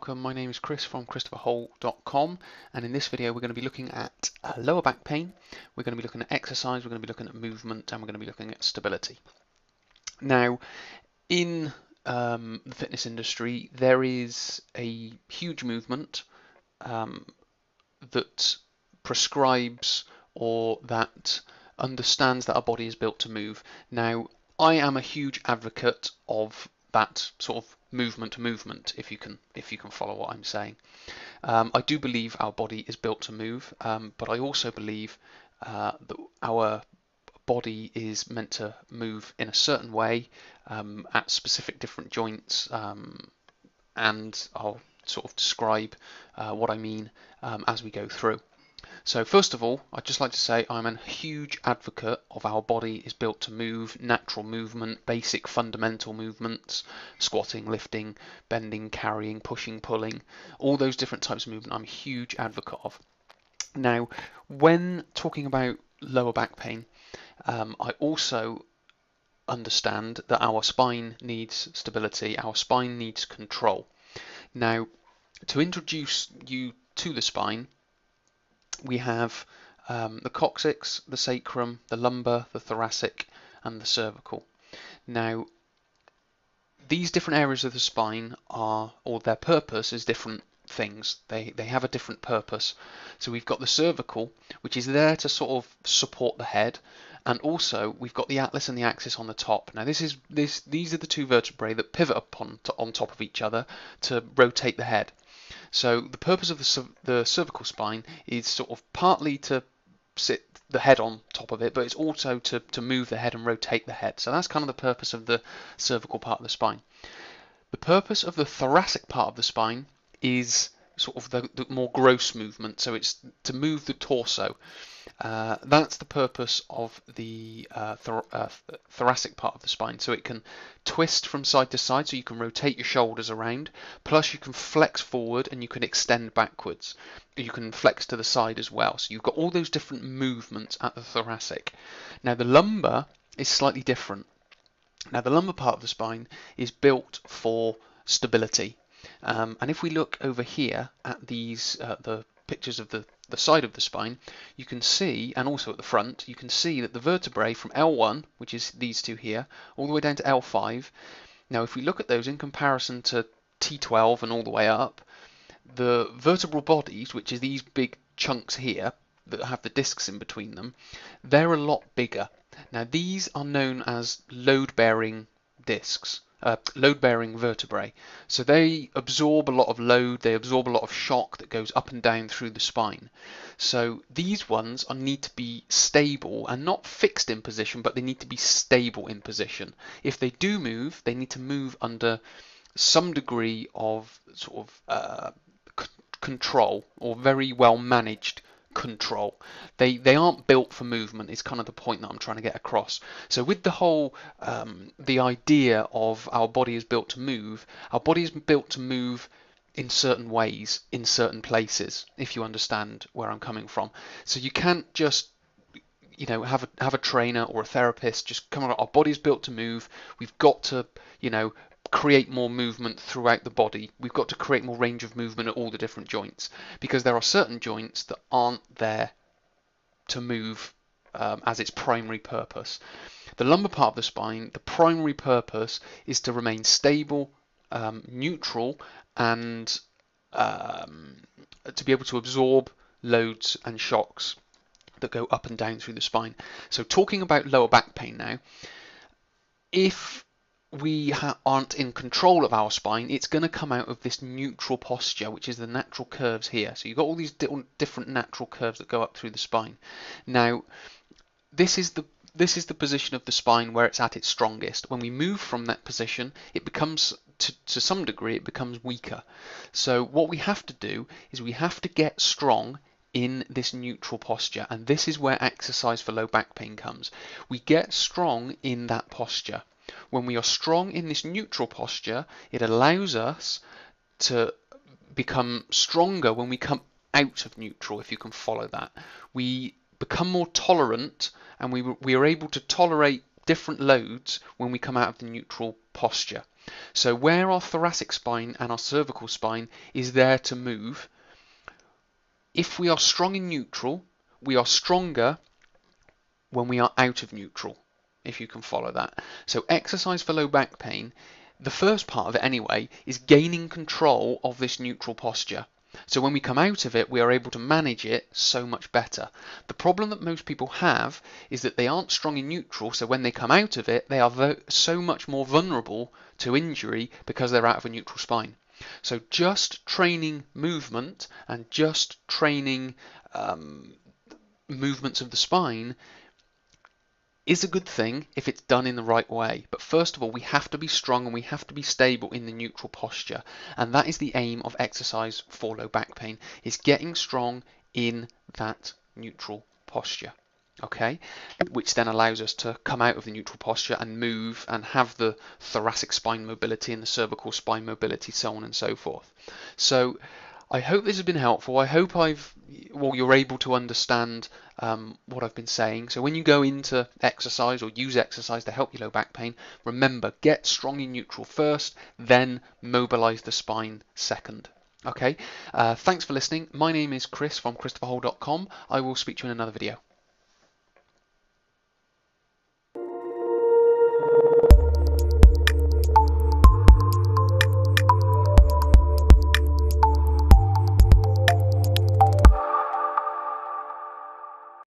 welcome. My name is Chris from ChristopherHole.com, and in this video we're going to be looking at lower back pain, we're going to be looking at exercise, we're going to be looking at movement, and we're going to be looking at stability. Now, in the fitness industry, there is a huge movement that prescribes or that understands that our body is built to move. Now, I am a huge advocate of that sort of movement, if you can follow what I'm saying. I do believe our body is built to move, but I also believe that our body is meant to move in a certain way at specific different joints, and I'll sort of describe what I mean as we go through. So first of all, I'd just like to say I'm a huge advocate of our body is built to move, natural movement, basic fundamental movements, squatting, lifting, bending, carrying, pushing, pulling, all those different types of movement I'm a huge advocate of. Now, when talking about lower back pain, I also understand that our spine needs stability, our spine needs control. Now, to introduce you to the spine, we have the coccyx, the sacrum, the lumbar, the thoracic, and the cervical. Now, these different areas of the spine are, or their purpose is different things. They have a different purpose. So we've got the cervical, which is there to sort of support the head, and also we've got the atlas and the axis on the top. Now these are the two vertebrae that pivot up on top of each other to rotate the head. So the purpose of the cervical spine is sort of partly to sit the head on top of it, but it's also to move the head and rotate the head. So that's kind of the purpose of the cervical part of the spine. The purpose of the thoracic part of the spine is sort of the more gross movement, so it's to move the torso. That's the purpose of the thoracic part of the spine, so it can twist from side to side, so you can rotate your shoulders around, plus you can flex forward and you can extend backwards. You can flex to the side as well, so you've got all those different movements at the thoracic. Now the lumbar is slightly different. Now the lumbar part of the spine is built for stability. And if we look over here at these the pictures of the side of the spine, you can see, and also at the front, you can see that the vertebrae from L1, which is these two here, all the way down to L5. Now if we look at those in comparison to T12 and all the way up, the vertebral bodies, which is these big chunks here that have the discs in between them, they're a lot bigger. Now these are known as load-bearing discs. Load-bearing vertebrae. So they absorb a lot of load, they absorb a lot of shock that goes up and down through the spine. So these ones need to be stable and not fixed in position, but they need to be stable in position. If they do move, they need to move under some degree of sort of control, or very well managed control. They aren't built for movement is kind of the point that I'm trying to get across. So with the whole the idea of our body is built to move, our body is built to move in certain ways in certain places, if you understand where I'm coming from. So you can't just have a trainer or a therapist just come on, our body's built to move, we've got to create more movement throughout the body. We've got to create more range of movement at all the different joints, because there are certain joints that aren't there to move as its primary purpose. The lumbar part of the spine, the primary purpose is to remain stable, neutral, and to be able to absorb loads and shocks that go up and down through the spine. So talking about lower back pain now, if we aren't in control of our spine, it's going to come out of this neutral posture, which is the natural curves here. So you've got all these different natural curves that go up through the spine. Now, this is the position of the spine where it's at its strongest. When we move from that position, it becomes, to some degree, it becomes weaker. So what we have to do is we have to get strong in this neutral posture, and this is where exercise for low back pain comes. We get strong in that posture. When we are strong in this neutral posture, it allows us to become stronger when we come out of neutral, if you can follow that. We become more tolerant, and we are able to tolerate different loads when we come out of the neutral posture. So where our thoracic spine and our cervical spine is there to move, if we are strong in neutral, we are stronger when we are out of neutral, if you can follow that. So exercise for low back pain, the first part of it anyway, is gaining control of this neutral posture. So when we come out of it, we are able to manage it so much better. The problem that most people have is that they aren't strong in neutral, so when they come out of it, they are so much more vulnerable to injury because they're out of a neutral spine. So just training movement and just training movements of the spine is a good thing if it's done in the right way. But first of all, we have to be strong and we have to be stable in the neutral posture. And that is the aim of exercise for low back pain, is getting strong in that neutral posture. Okay, which then allows us to come out of the neutral posture and move and have the thoracic spine mobility and the cervical spine mobility, so on and so forth. So I hope this has been helpful. I hope you're able to understand what I've been saying. So when you go into exercise or use exercise to help your low back pain, remember, get strong in neutral first, then mobilize the spine second. Okay, thanks for listening. My name is Chris from ChristopherHole.com. I will speak to you in another video.